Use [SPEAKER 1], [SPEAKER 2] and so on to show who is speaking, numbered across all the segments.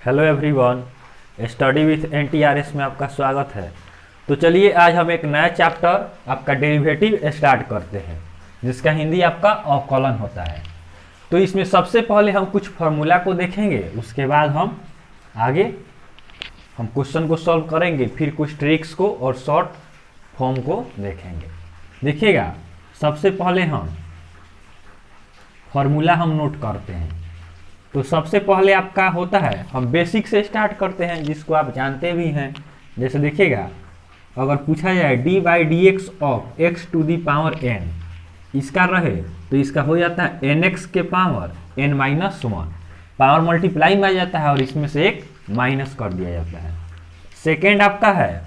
[SPEAKER 1] Hello everyone, study with एनटीआरएस में आपका स्वागत है। तो चलिए आज हम एक नया चैप्टर आपका डेरिवेटिव स्टार्ट करते हैं, जिसका हिंदी आपका अवकलन होता है। तो इसमें सबसे पहले हम कुछ फार्मूला को देखेंगे, उसके बाद हम आगे क्वेश्चन को सॉल्व करेंगे, फिर कुछ ट्रिक्स को और शॉर्ट फॉर्म को देखेंगे। देखिएगा, सबसे पहले हम फार्मूला नोट करते हैं। तो सबसे पहले आपका होता है, हम बेसिक से स्टार्ट करते हैं, जिसको आप जानते भी हैं। जैसे देखिएगा, अगर पूछा जाए d by d x of x to the power n, इसका रहे तो इसका हो जाता है एन एक्स के power n minus one. Power multiply में आ जाता है और इसमें से एक माइनस कर दिया जाता है। सेकेंड आपका है,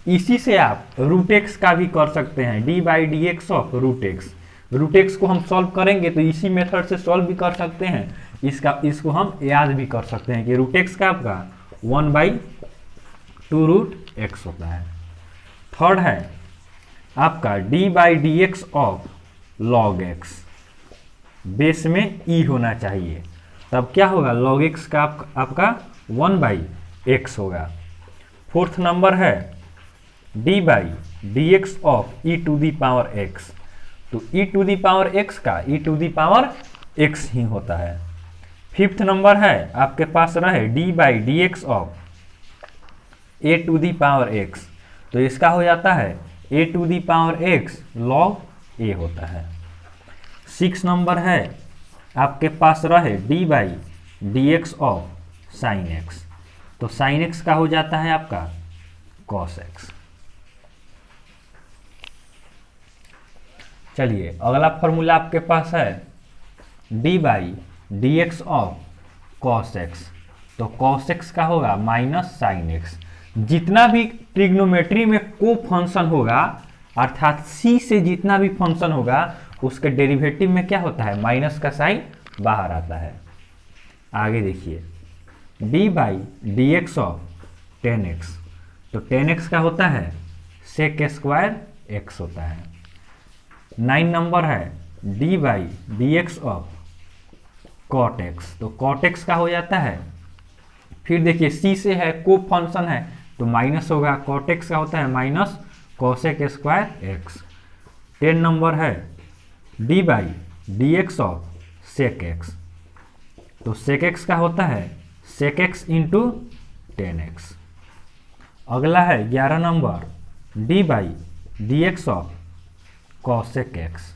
[SPEAKER 1] इसी से आप रूट एक्स का भी कर सकते हैं, d by d x of root x. Root x को हम सॉल्व करेंगे तो इसी मेथड से सॉल्व भी कर सकते हैं, इसको हम याद भी कर सकते हैं कि रूट एक्स का आपका 1/2 रूट एक्स होता है। थर्ड है आपका D by d x of log x, base में ई होना चाहिए, तब क्या होगा, लॉग एक्स का आपका 1/x होगा। फोर्थ नंबर है d by d x of e to the power x, तो e to the power x का e to the power x ही होता है। फिफ्थ नंबर है आपके पास रहे d by d x of a to the power x, तो इसका हो जाता है a to the power x log a होता है। सिक्स नंबर है आपके पास रहे d by d x of sine x, तो साइन एक्स का हो जाता है आपका कॉस एक्स। चलिए अगला फॉर्मूला आपके पास है d by d x of cos x, तो कॉस एक्स का होगा माइनस साइन एक्स। जितना भी ट्रिग्नोमेट्री में को फंक्शन होगा, अर्थात सी से जितना भी फंक्शन होगा, उसके डेरिवेटिव में क्या होता है, माइनस का साइन बाहर आता है। आगे देखिए, D by d x of ten x, तो टेन एक्स का होता है सेक स्क्वायर एक्स होता है। 9 नंबर है d by d x of cot x, तो कॉट एक्स का हो जाता है, फिर देखिए सी से है, को फंक्शन है तो माइनस होगा, कॉट एक्स का होता है माइनस कॉसेक स्क्वायर एक्स। 10 नंबर है d by d x of sec x, तो सेक एक्स का होता है सेक एक्स इंटू 10x। अगला है 11 number d by d x of cosec x,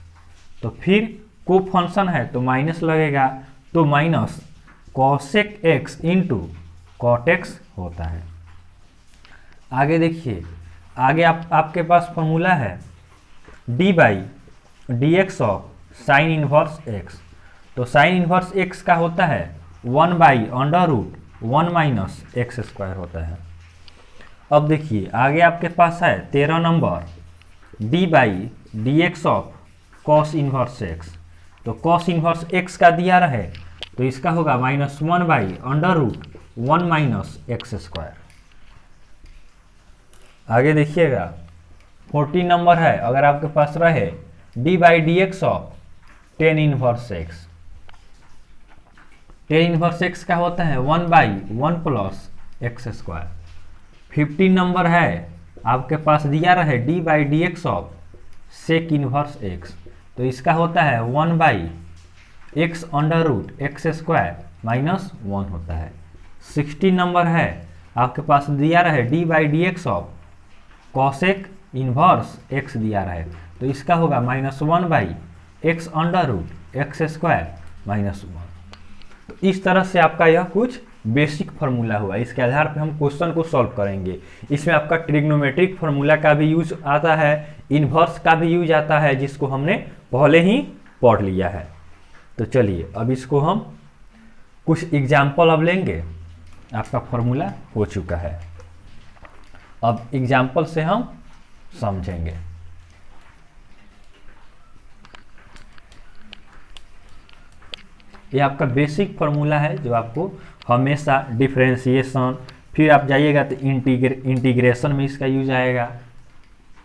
[SPEAKER 1] तो फिर को फंक्शन है तो माइनस लगेगा, तो minus cosec x into cot x होता है। आगे देखिए, आगे आपके पास फॉर्मूला है d by d x of sine inverse x, तो साइन इनवर्स एक्स का होता है 1/√1 माइनस एक्स स्क्वायर होता है। अब देखिए आगे आपके पास है 13 number d by d x of cos inverse x, तो कॉस इनवर्स एक्स का दिया रहे तो इसका होगा -1/√1 माइनस एक्स स्क्वायर। आगे देखिएगा 14 नंबर है, अगर आपके पास रहे d by d x of tan inverse x, tan inverse x का होता है 1/1 प्लस एक्स स्क्वायर। 15 नंबर है आपके पास दिया रहे d by d x of sec inverse x, तो इसका होता है 1/x स्क्वायर माइनस 1 होता है। 16 नंबर है आपके पास दिया रहे d by d x of cosec inverse x दिया रहे, तो इसका होगा -1/x स्क्वायर माइनस 1। तो इस तरह से आपका यह कुछ बेसिक फार्मूला हुआ, इसके आधार पर हम क्वेश्चन को सॉल्व करेंगे। इसमें आपका ट्रिग्नोमेट्रिक फार्मूला का भी यूज आता है, इन्वर्स का भी यूज आता है, जिसको हमने पहले ही पढ़ लिया है। तो चलिए अब इसको हम कुछ एग्जाम्पल अब लेंगे। आपका फार्मूला हो चुका है, अब एग्जाम्पल से हम समझेंगे। ये आपका बेसिक फार्मूला है जो आपको हमेशा डिफरेंशिएशन, फिर आप जाइएगा तो इंटीग्रेशन में इसका यूज आएगा,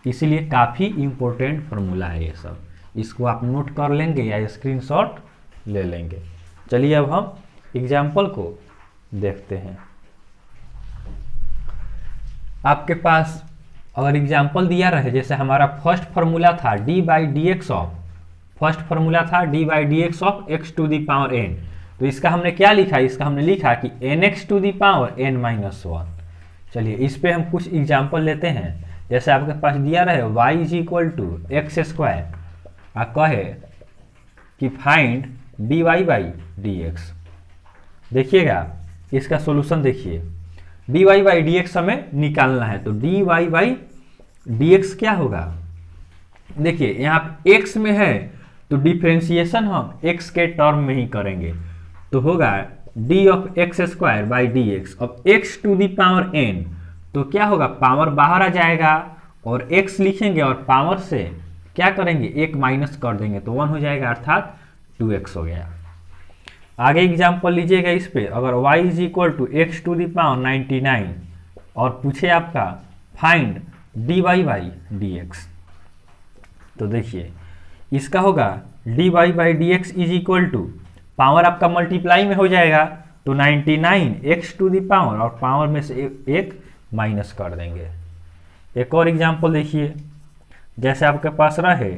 [SPEAKER 1] इसीलिए काफ़ी इम्पोर्टेंट फार्मूला है ये सब। इसको आप नोट कर लेंगे या स्क्रीनशॉट ले लेंगे। चलिए अब हम एग्जाम्पल को देखते हैं। आपके पास अगर एग्जाम्पल दिया रहे, जैसे हमारा फर्स्ट फार्मूला था d by d x of, first formula था d by d x of x to the power n, तो इसका हमने क्या लिखा, इसका हमने लिखा कि n x to the power n minus one. चलिए इस पे हम कुछ एग्जाम्पल लेते हैं। जैसे आपके पास दिया रहे y is equal to x square, आप कहे कि find d y by d x. देखिएगा इसका सोल्यूशन देखिए, d y by d x हमें निकालना है, तो d y by d x क्या होगा, देखिए यहाँ x में है तो डिफ्रेंसिएशन हम x के टर्म में ही करेंगे, तो होगा d of x square by d x. अब x to the power n, तो क्या होगा, पावर बाहर आ जाएगा और x लिखेंगे और पावर से क्या करेंगे, एक माइनस कर देंगे तो 1 हो जाएगा, अर्थात 2x हो गया। आगे एग्जाम्पल लीजिएगा इस पे, अगर y is equal to x to the power 99 और पूछे आपका find d y by d x, तो देखिए इसका होगा d y by d x is equal to, power आपका मल्टीप्लाई में हो जाएगा तो 99 एक्स टू दी पावर और पावर में से एक माइनस कर देंगे। एक और एग्जाम्पल देखिए, जैसे आपके पास रहे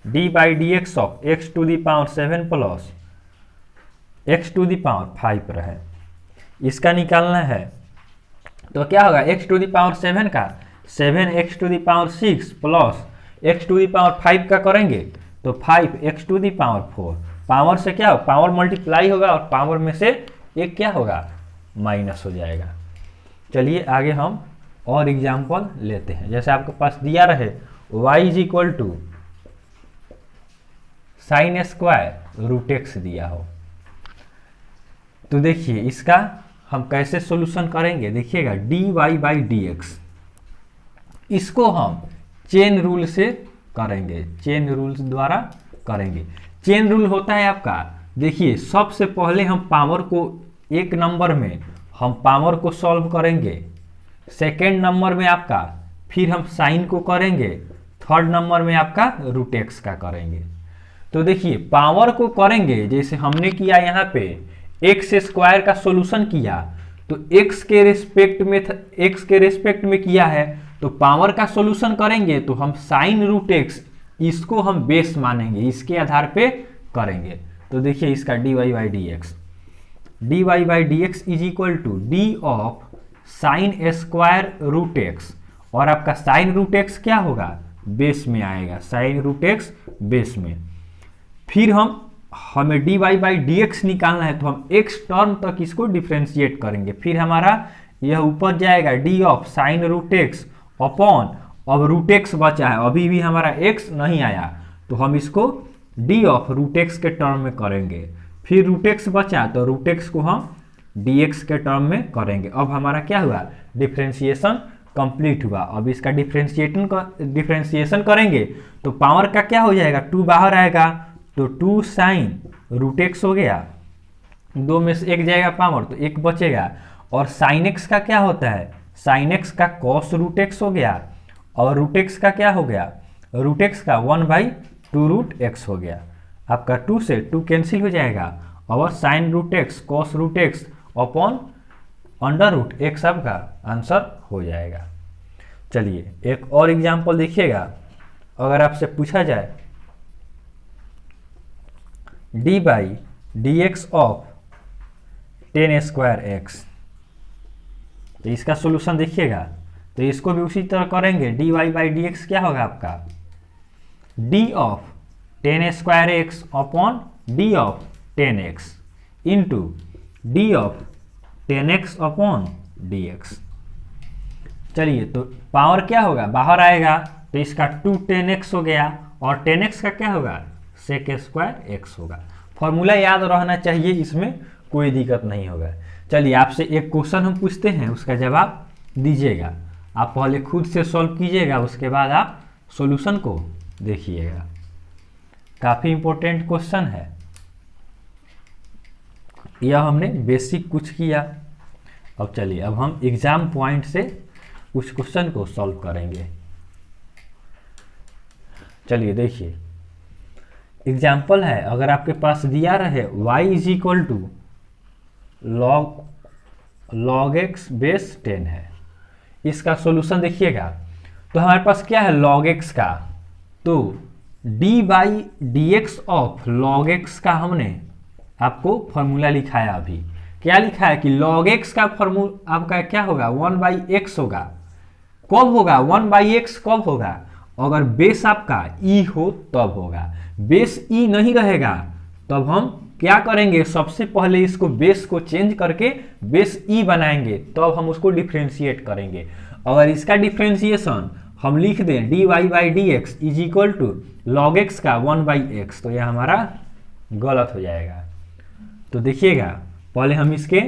[SPEAKER 1] d by d x of x to the power 7 plus x to the power 5 रहे, इसका निकालना है, तो क्या होगा एक्स टू दी पावर 7 का 7 x to the power 6 plus x to the power 5 का करेंगे तो 5 x to the power 4, power से क्या हो, पावर मल्टीप्लाई होगा और पावर में से एक क्या होगा, माइनस हो जाएगा। चलिए आगे हम और एग्जाम्पल लेते हैं। जैसे आपके पास दिया रहे y is equal to sine square root x दिया हो, तो देखिए इसका हम कैसे सॉल्यूशन करेंगे, देखिएगा d y by d x, इसको हम चेन रूल से करेंगे, चेन रूल द्वारा करेंगे। चेन रूल होता है आपका, देखिए सबसे पहले हम पावर को एक नंबर में हम पावर को सॉल्व करेंगे, सेकेंड नंबर में आपका फिर हम साइन को करेंगे, थर्ड नंबर में आपका रूट एक्स का करेंगे। तो देखिए पावर को करेंगे, जैसे हमने किया यहाँ पे एक्स स्क्वायर का सॉल्यूशन किया, तो एक्स के रेस्पेक्ट में किया है, तो पावर का सॉल्यूशन करेंगे तो हम साइन रूट एक्स, इसको हम बेस मानेंगे, इसके आधार पे करेंगे। तो देखिए इसका d y by d x, d y by d x is equal to d of sine square root x, और आपका साइन रूट एक्स क्या होगा, बेस में आएगा, साइन रूट एक्स बेस में। फिर हमें d y by d x निकालना है, तो हम एक्स टर्म तक इसको डिफ्रेंशिएट करेंगे, फिर हमारा यह ऊपर जाएगा d of sine root x upon, अब रूट एक्स बचा है, अभी भी हमारा एक्स नहीं आया, तो हम इसको डी ऑफ रूट एक्स के टर्म में करेंगे, फिर रूट एक्स बचा तो रूट एक्स को हम डी एक्स के टर्म में करेंगे। अब हमारा क्या हुआ, डिफ्रेंशिएशन कंप्लीट हुआ। अब इसका डिफ्रेंशिएशन करेंगे तो पावर का क्या हो जाएगा, 2 बाहर आएगा, तो 2 साइन रूट एक्स हो गया, 2 में से एक जाएगा पावर तो एक बचेगा, और साइन एक्स का क्या होता है, साइन एक्स का कॉस रूट एक्स हो गया, और रूट एक्स का क्या हो गया, रूट एक्स का 1/2 रूट एक्स हो गया। आपका 2 से 2 कैंसिल हो जाएगा, और sine root x cos root x upon under root x आपका आंसर हो जाएगा। चलिए एक और एग्जाम्पल देखिएगा, अगर आपसे पूछा जाए d by d x of 10 square x, तो इसका सॉल्यूशन देखिएगा, तो इसको भी उसी तरह करेंगे, d y by d x क्या होगा आपका, d of 10 square x upon d of 10x into d of 10x upon d x. चलिए तो पावर क्या होगा, बाहर आएगा, तो इसका 2 10x हो गया, और 10x का क्या होगा, सेक स्क्वायर x होगा। फॉर्मूला याद रहना चाहिए, इसमें कोई दिक्कत नहीं होगा। चलिए आपसे एक क्वेश्चन हम पूछते हैं, उसका जवाब दीजिएगा, आप पहले खुद से सॉल्व कीजिएगा, उसके बाद आप सॉल्यूशन को देखिएगा, काफ़ी इंपॉर्टेंट क्वेश्चन है यह, हमने बेसिक कुछ किया। अब चलिए अब हम एग्जाम पॉइंट से उस क्वेश्चन को सॉल्व करेंगे। चलिए देखिए एग्जाम्पल है, अगर आपके पास दिया रहे y is equal to log log x base 10 है। इसका सॉल्यूशन देखिएगा, तो हमारे पास क्या है log x का, तो d by d x of log x का हमने आपको फॉर्मूला लिखाया। अभी क्या लिखा है कि log x का फॉर्मूला आपका क्या होगा, 1 बाई एक्स होगा। कब होगा 1 बाई एक्स, कब होगा, अगर बेस आपका e हो तब होगा। बेस e नहीं रहेगा तब हम क्या करेंगे, सबसे पहले इसको बेस को चेंज करके बेस e बनाएंगे, तब हम उसको डिफ्रेंशिएट करेंगे। अगर इसका डिफ्रेंशिएशन हम लिख दें dy by d x is equal to log x का 1 बाई एक्स, तो यह हमारा गलत हो जाएगा। तो देखिएगा, पहले हम इसके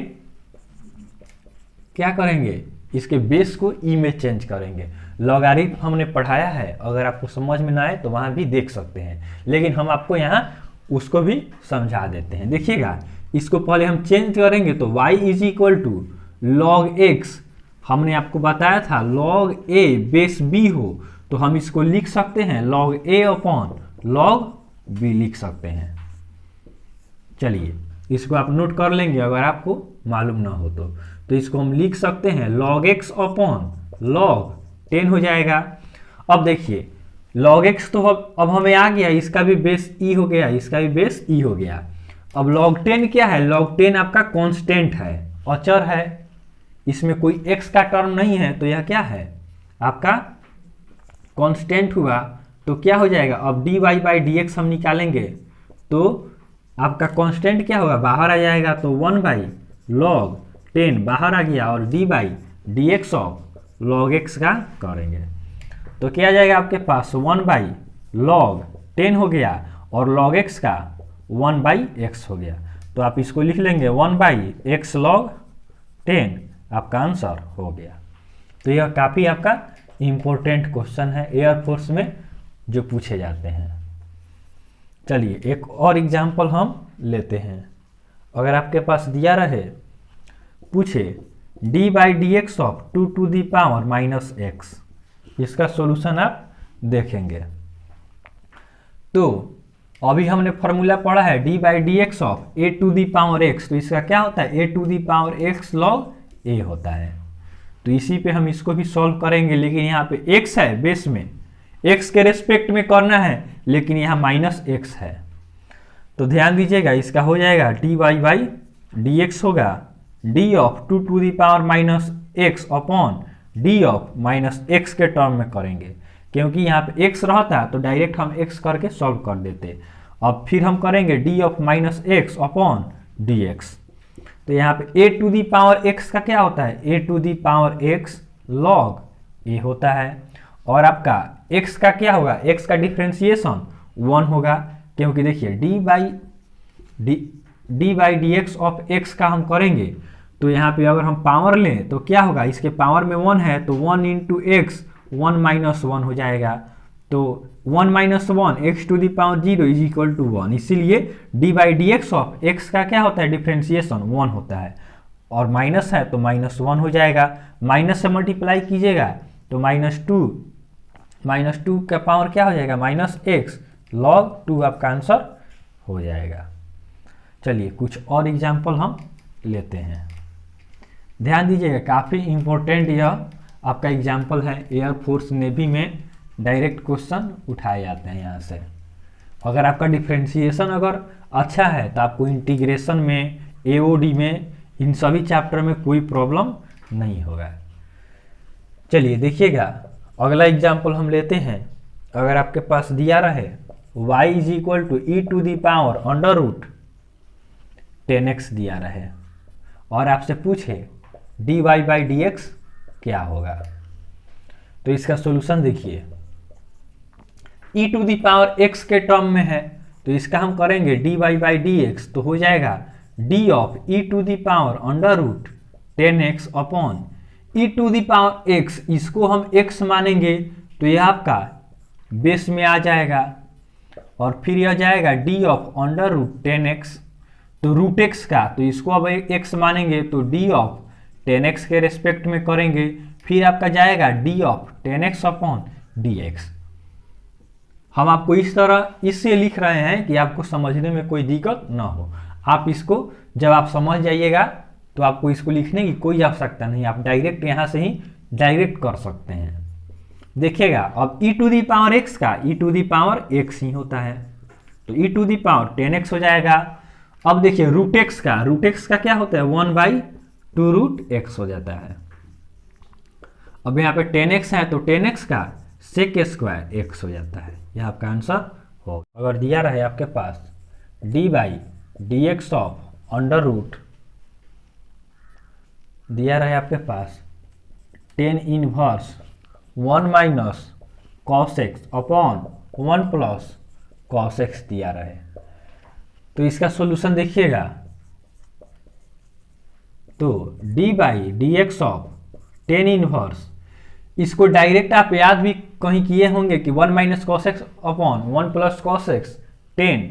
[SPEAKER 1] क्या करेंगे, इसके बेस को e में चेंज करेंगे। लॉगरिथम हमने पढ़ाया है, अगर आपको समझ में ना आए तो वहां भी देख सकते हैं, लेकिन हम आपको यहाँ उसको भी समझा देते हैं। देखिएगा, इसको पहले हम चेंज करेंगे तो y is equal to log x, हमने आपको बताया था लॉग a बेस b हो तो हम इसको लिख सकते हैं log a upon log b लिख सकते हैं। चलिए इसको आप नोट कर लेंगे अगर आपको मालूम ना हो तो इसको हम लिख सकते हैं लॉग एक्स अपॉन लॉग 10 हो जाएगा। अब देखिए log x तो अब हमें आ गया, इसका भी बेस e हो गया, इसका भी बेस e हो गया। अब log 10 क्या है, log 10 आपका कांस्टेंट है, अचर है, इसमें कोई x का टर्म नहीं है, तो यह क्या है आपका कांस्टेंट हुआ। तो क्या हो जाएगा, अब dy बाई डी एक्स हम निकालेंगे तो आपका कांस्टेंट क्या होगा, बाहर आ जाएगा, तो 1 बाई लॉग 10 बाहर आ गया, और D by d x of log x का करेंगे तो क्या आ जाएगा आपके पास 1 बाई लॉग 10 हो गया, और log x का 1 बाई एक्स हो गया। तो आप इसको लिख लेंगे 1 बाई एक्स लॉग 10, आपका आंसर हो गया। तो यह काफ़ी आपका इम्पोर्टेंट क्वेश्चन है, एयरफोर्स में जो पूछे जाते हैं। चलिए एक और एग्जाम्पल हम लेते हैं। अगर आपके पास दिया रहे, पूछे d by d x of 2 to the power minus x, इसका सॉल्यूशन आप देखेंगे। तो अभी हमने फॉर्मूला पढ़ा है d by d x of a to the power x, तो इसका क्या होता है a to the power x log a होता है। तो इसी पे हम इसको भी सॉल्व करेंगे, लेकिन यहाँ पे x है बेस में, x के रेस्पेक्ट में करना है, लेकिन यहाँ माइनस x है। तो ध्यान दीजिएगा, इसका हो जाएगा dy बाई डी एक्स होगा d of 2 to the power minus x upon d of minus x के टर्म में करेंगे, क्योंकि यहाँ पे x रहता तो डायरेक्ट हम x करके सॉल्व कर देते। अब फिर हम करेंगे d of minus x upon d x. तो यहाँ पे a to the power x का क्या होता है, a to the power x log a होता है, और आपका x का क्या होगा, x का डिफ्रेंशिएशन 1 होगा, क्योंकि देखिए d by d x of x का हम करेंगे तो यहाँ पे अगर हम पावर लें तो क्या होगा, इसके पावर में 1 है तो 1 इंटू एक्स 1 माइनस 1 हो जाएगा। तो 1 minus 1 x to the power 0 is equal to 1, इसीलिए d by d x of x का क्या होता है, डिफ्रेंशिएशन 1 होता है, और माइनस है तो माइनस 1 हो जाएगा। माइनस से मल्टीप्लाई कीजिएगा तो माइनस टू का पावर क्या हो जाएगा, माइनस एक्स लॉग 2 आपका आंसर हो जाएगा। चलिए कुछ और एग्जाम्पल हम लेते हैं। ध्यान दीजिएगा, काफ़ी इंपॉर्टेंट यह आपका एग्जाम्पल है, एयरफोर्स नेवी में डायरेक्ट क्वेश्चन उठाए जाते हैं यहाँ से। अगर आपका डिफ्रेंशिएशन अगर अच्छा है तो आपको इंटीग्रेशन में, एओडी में, इन सभी चैप्टर में कोई प्रॉब्लम नहीं होगा। चलिए देखिएगा, अगला एग्जाम्पल हम लेते हैं। अगर आपके पास दिया रहे y is equal to e to the power under root 10x दिया रहे, और आपसे पूछे dy बाई डी एक्स क्या होगा, तो इसका सॉल्यूशन देखिए, e to the power x के टर्म में है तो इसका हम करेंगे dy बाई डी एक्स, तो हो जाएगा d of e to the power under root 10x upon e to the power x, इसको हम x मानेंगे तो यह आपका बेस में आ जाएगा, और फिर यह जाएगा d of under root 10x, तो रूट x का, तो इसको अब x मानेंगे तो d ऑफ 10x के रेस्पेक्ट में करेंगे, फिर आपका जाएगा d of 10x upon dx। हम आपको इस तरह इससे लिख रहे हैं कि आपको समझने में कोई दिक्कत ना हो। आप इसको जब आप समझ जाइएगा तो आपको इसको लिखने की कोई आवश्यकता नहीं, आप डायरेक्ट यहाँ से ही डायरेक्ट कर सकते हैं। देखिएगा अब e to the power x का e to the power x ही होता है, तो e to the power 10x हो जाएगा। अब देखिए रूट x का क्या होता है 1/2 रूट x हो जाता है। अब यहाँ पे 10x है तो 10x का सेक स्क्वायर x हो जाता है, यह आपका आंसर हो। अगर दिया रहे आपके पास d/dx ऑफ अंडर रूट, दिया रहे आपके पास 10 inverse 1 minus cos x upon 1 plus cos x दिया रहे, तो इसका सॉल्यूशन देखिएगा, तो d/dx ऑफ 10 इनवर्स, इसको डायरेक्ट आप याद भी कहीं किए होंगे कि 1 minus cos x upon 1 plus cos x 10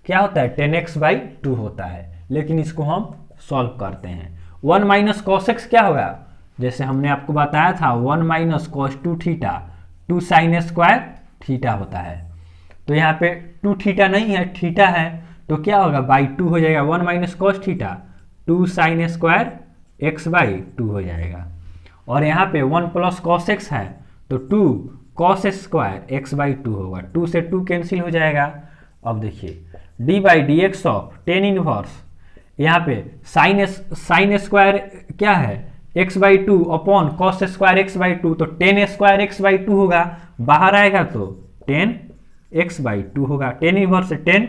[SPEAKER 1] क्या होता है 10x/2 होता है, लेकिन इसको हम सॉल्व करते हैं। 1 माइनस कॉस एक्स क्या होगा, जैसे हमने आपको बताया था 1 minus cos 2 theta 2 sine square theta होता है, तो यहाँ पे 2 थीटा नहीं है थीटा है, तो क्या होगा बाई 2 हो जाएगा, 1 minus cos theta 2 sine square x/2 हो जाएगा। और यहाँ पे 1 प्लस कॉस एक्स है तो 2 कॉस स्क्वायर x/2 होगा, 2 से 2 कैंसिल हो जाएगा। अब देखिए d/dx ऑफ 10 इनवर्स, यहाँ पे साइन स्क्वायर क्या है x/2 upon cos square x/2, तो 10 स्क्वायर x/2 होगा, बाहर आएगा तो 10x/2 होगा, 10 इनवर्स से 10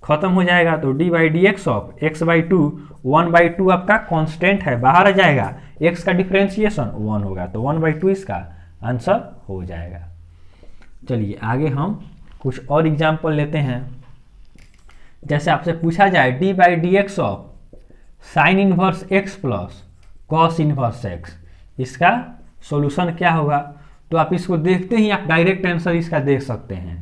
[SPEAKER 1] खत्म हो जाएगा, तो d/dx ऑफ x/2 1/2 आपका कांस्टेंट है, बाहर आ जाएगा, x का डिफरेंशिएशन 1 होगा, तो 1/2 इसका आंसर हो जाएगा। चलिए आगे हम कुछ और एग्जाम्पल लेते हैं। जैसे आपसे पूछा जाए d/dx of sine inverse x plus cos inverse x, इसका सॉल्यूशन क्या होगा, तो आप इसको देखते ही आप डायरेक्ट आंसर इसका देख सकते हैं।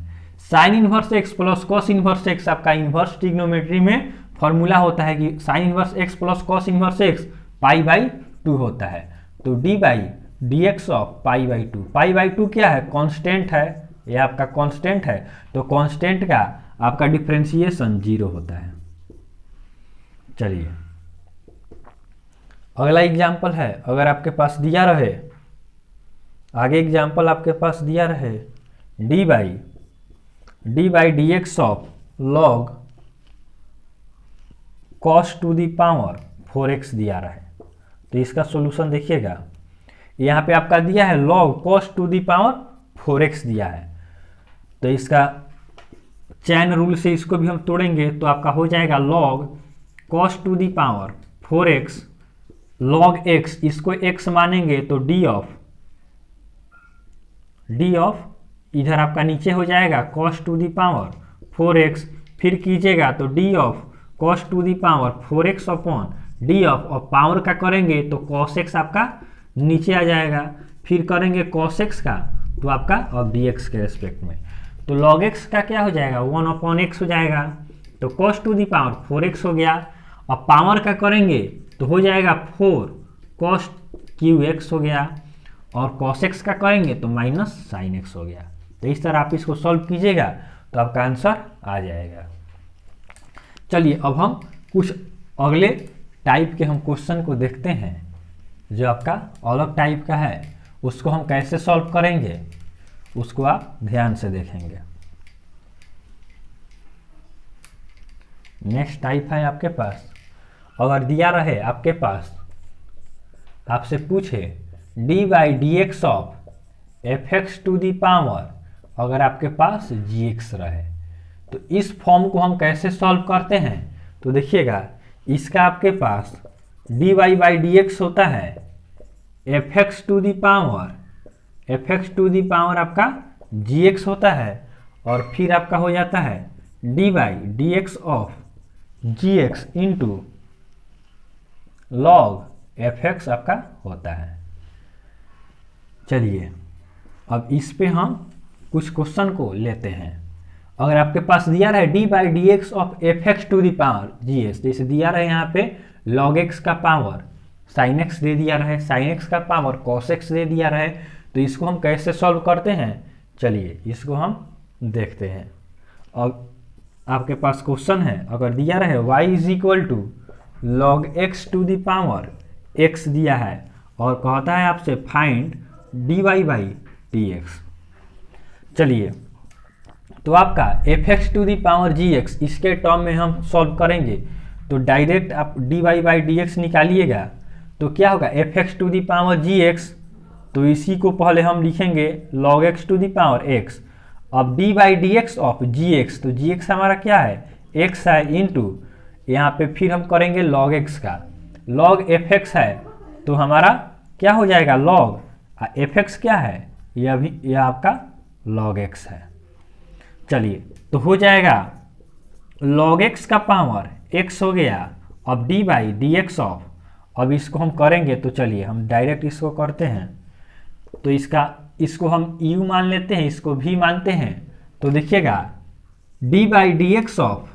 [SPEAKER 1] Sine inverse x plus cos inverse x आपका इनवर्स ट्रिग्नोमेट्री में फॉर्मूला होता है कि sine inverse x plus cos inverse x π/2 होता है, तो d/dx ऑफ π/2, π/2 क्या है कांस्टेंट है, यह आपका कांस्टेंट है, तो कांस्टेंट का आपका डिफरेंशिएशन 0 होता है। चलिए अगला एग्जाम्पल है, अगर आपके पास दिया रहे, आगे एग्जाम्पल आपके पास दिया रहे d/dx of log cos to the power 4x दिया रहे, तो इसका सॉल्यूशन देखिएगा, यहाँ पे आपका दिया है log cos to the power 4x दिया है, तो इसका चैन रूल से इसको भी हम तोड़ेंगे, तो आपका हो जाएगा log cos to the power 4x log x, इसको x मानेंगे तो d ऑफ इधर आपका नीचे हो जाएगा cos to the power 4x, फिर कीजिएगा तो d of cos to the power 4x upon d of, और पावर का करेंगे तो cos x आपका नीचे आ जाएगा, फिर करेंगे cos x का तो आपका अब dx के रेस्पेक्ट में, तो log x का क्या हो जाएगा 1 अपॉन x हो जाएगा, तो cos to the power 4x हो गया, अब पावर का करेंगे तो हो जाएगा 4 cos क्यू एक्स हो गया, और cos x का करेंगे तो माइनस साइन एक्स हो गया। तो इस तरह आप इसको सॉल्व कीजिएगा तो आपका आंसर आ जाएगा। चलिए अब हम कुछ अगले टाइप के हम क्वेश्चन को देखते हैं, जो आपका अलग टाइप का है, उसको हम कैसे सॉल्व करेंगे उसको आप ध्यान से देखेंगे। नेक्स्ट टाइप है आपके पास, अगर दिया रहे आपके पास, आपसे पूछे d/dx of fx to the power, अगर आपके पास gx रहे, तो इस फॉर्म को हम कैसे सॉल्व करते हैं, तो देखिएगा इसका आपके पास dy/dx होता है fx to the power, fx to the power आपका gx होता है, और फिर आपका हो जाता है d/dx of gx into log fx आपका होता है। चलिए अब इस पे हम कुछ क्वेश्चन को लेते हैं। अगर आपके पास दिया रहा है d/dx of fx to the power gs, जैसे दिया रहा है यहाँ पे log x का पावर sin x दे दिया रहा है, sin x का पावर cos x दे दिया रहा है, तो इसको हम कैसे सॉल्व करते हैं, चलिए इसको हम देखते हैं। अब आपके पास क्वेश्चन है, अगर दिया रहे y is equal to log x to the power x दिया है और कहता है आपसे फाइंड dy बाई dx। चलिए, तो आपका fx to the power gx इसके टर्म में हम सॉल्व करेंगे, तो डायरेक्ट आप dy बाई dx निकालिएगा तो क्या होगा fx to the power gx, तो इसी को पहले हम लिखेंगे log x to the power x। अब dy by dx of gx, तो gx हमारा क्या है x है, इंटू यहाँ पे फिर हम करेंगे log x का, log fx है तो हमारा क्या हो जाएगा log fx क्या है, यह आपका log x है। चलिए, तो हो जाएगा log x का पावर x हो गया, अब dy बाई dx ऑफ, अब इसको हम करेंगे तो चलिए हम डायरेक्ट इसको करते हैं, तो इसको हम u मान लेते हैं, इसको v मानते हैं, तो देखिएगा dy by dx of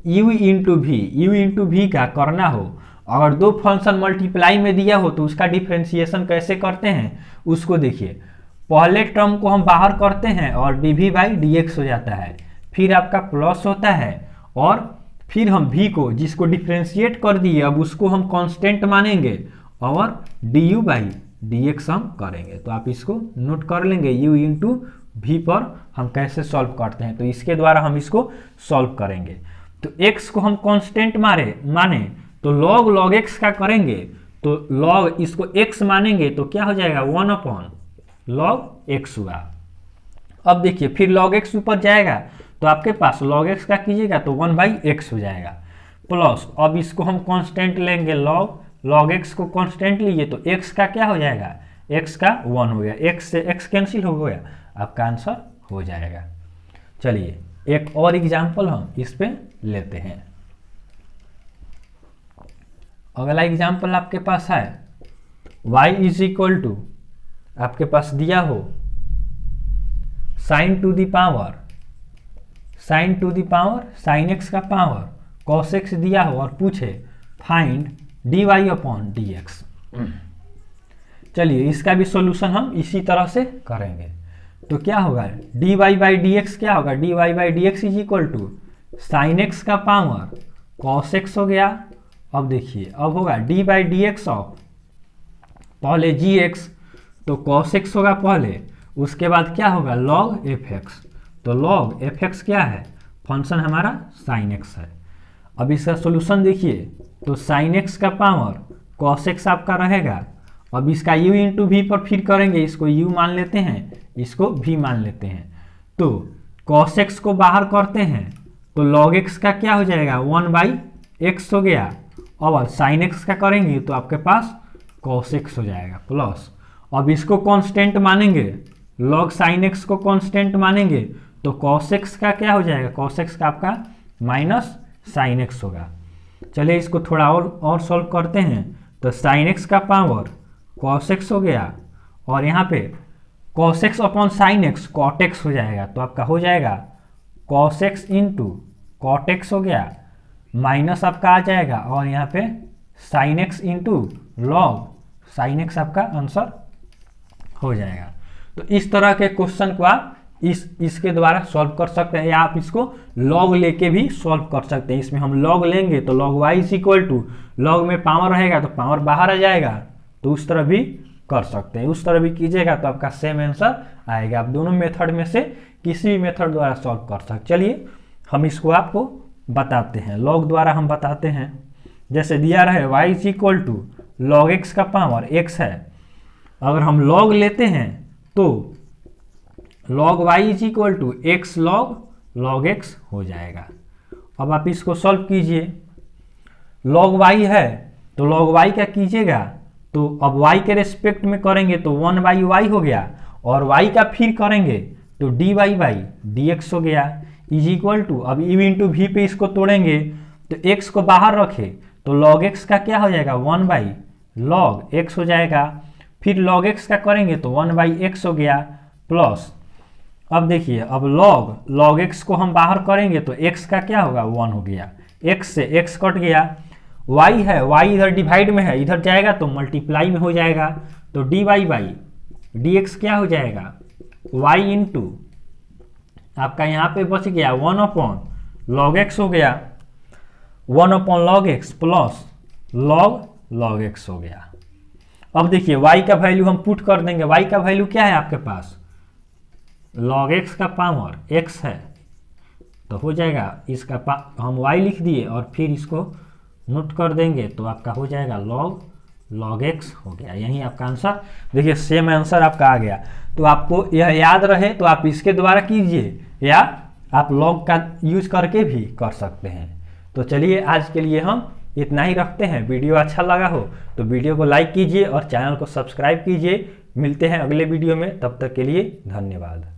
[SPEAKER 1] u into v का करना हो, अगर दो फंक्शन मल्टीप्लाई में दिया हो तो उसका डिफ्रेंशिएशन कैसे करते हैं उसको देखिए। पहले टर्म को हम बाहर करते हैं और dv बाई dx हो जाता है, फिर आपका प्लस होता है और फिर हम v को जिसको डिफ्रेंशिएट कर दिए अब उसको हम कांस्टेंट मानेंगे और du बाई dx हम करेंगे। तो आप इसको नोट कर लेंगे, u इंटू वी पर हम कैसे सॉल्व करते हैं, तो इसके द्वारा हम इसको सॉल्व करेंगे। तो x को हम कांस्टेंट माने तो log x का करेंगे, तो log इसको x मानेंगे तो क्या हो जाएगा 1 अपॉन log x हुआ। अब देखिए फिर log x ऊपर जाएगा तो आपके पास log x का कीजिएगा तो 1 बाई x हो जाएगा, प्लस अब इसको हम कांस्टेंट लेंगे log x को कांस्टेंट लिए तो x का क्या हो जाएगा, x का 1 हो गया, x से x कैंसिल हो गया, आपका आंसर हो जाएगा। चलिए एक और एग्जाम्पल हम इस पे लेते हैं। अगला एग्जाम्पल आपके पास है y इज इक्वल टू, आपके पास दिया हो sine to the power sine x का पावर cos x दिया हो और पूछे फाइंड dy अपॉन dx। चलिए इसका भी सॉल्यूशन हम इसी तरह से करेंगे, तो क्या होगा dy बाई dx क्या होगा, dy by dx is equal to sine x का पावर cos x हो गया। अब देखिए अब होगा dy बाई dx ऑफ पहले gx तो cos x होगा पहले, उसके बाद क्या होगा log fx, तो log fx क्या है, फंक्शन हमारा sin x है। अब इसका सॉल्यूशन देखिए, तो sin x का पावर cos x आपका रहेगा, अब इसका u इंटू वी पर फिर करेंगे, इसको u मान लेते हैं, इसको v मान लेते हैं, तो cos x को बाहर करते हैं तो log x का क्या हो जाएगा 1 बाई x हो गया, और sin x का करेंगे तो आपके पास cos x हो जाएगा, प्लस अब इसको कांस्टेंट मानेंगे, log sin x को कांस्टेंट मानेंगे तो cos x का क्या हो जाएगा, cos x का आपका माइनस sin x होगा। चलिए इसको थोड़ा और सॉल्व करते हैं, तो sin x का पावर cos x हो गया और यहाँ पे cos x upon sin x cot x हो जाएगा, तो आपका हो जाएगा cos x into cot x हो गया, माइनस आपका आ जाएगा और यहाँ पे sin x into log sin x आपका आंसर हो जाएगा। तो इस तरह के क्वेश्चन को आप इसके द्वारा सॉल्व कर सकते हैं, या आप इसको log लेके भी सॉल्व कर सकते हैं। इसमें हम log लेंगे तो log y is equal to log में पावर रहेगा तो पावर बाहर आ जाएगा, तो उस तरह भी कर सकते हैं, उस तरह भी कीजिएगा तो आपका सेम आंसर आएगा। आप दोनों मेथड में से किसी भी मेथड द्वारा सॉल्व कर सकते। चलिए हम इसको आपको बताते हैं, log द्वारा हम बताते हैं। जैसे दिया रहे y is equal to log x का पावर x है, अगर हम log लेते हैं तो log y is equal to x log x हो जाएगा। अब आप इसको सॉल्व कीजिए, log y है तो log y क्या कीजिएगा, तो अब y के रेस्पेक्ट में करेंगे तो 1 बाई y हो गया, और y का फिर करेंगे तो dy बाई dx हो गया, इज इक्वल टू अब u इंटू वी पे इसको तोड़ेंगे तो x को बाहर रखे तो log x का क्या हो जाएगा 1 बाई log x हो जाएगा, फिर log x का करेंगे तो 1 बाई x हो गया, प्लस अब देखिए अब log x को हम बाहर करेंगे तो x का क्या होगा 1 हो गया, x से x कट गया, y है y इधर डिवाइड में है, इधर जाएगा तो मल्टीप्लाई में हो जाएगा, तो dy बाई dx क्या हो जाएगा y इंटू आपका यहाँ पे बच गया 1 अपॉन log x हो गया, 1 upon log x plus log x हो गया। अब देखिए y का वैल्यू हम पुट कर देंगे। y का वैल्यू क्या है आपके पास, log x का पावर x है, तो हो जाएगा इसका हम y लिख दिए और फिर इसको नोट कर देंगे तो आपका हो जाएगा log x हो गया। यही आपका आंसर, देखिए सेम आंसर आपका आ गया। तो आपको यह याद रहे तो आप इसके द्वारा कीजिए या आप log का यूज करके भी कर सकते हैं। तो चलिए आज के लिए हम इतना ही रखते हैं। वीडियो अच्छा लगा हो तो वीडियो को लाइक कीजिए और चैनल को सब्सक्राइब कीजिए। मिलते हैं अगले वीडियो में, तब तक के लिए धन्यवाद।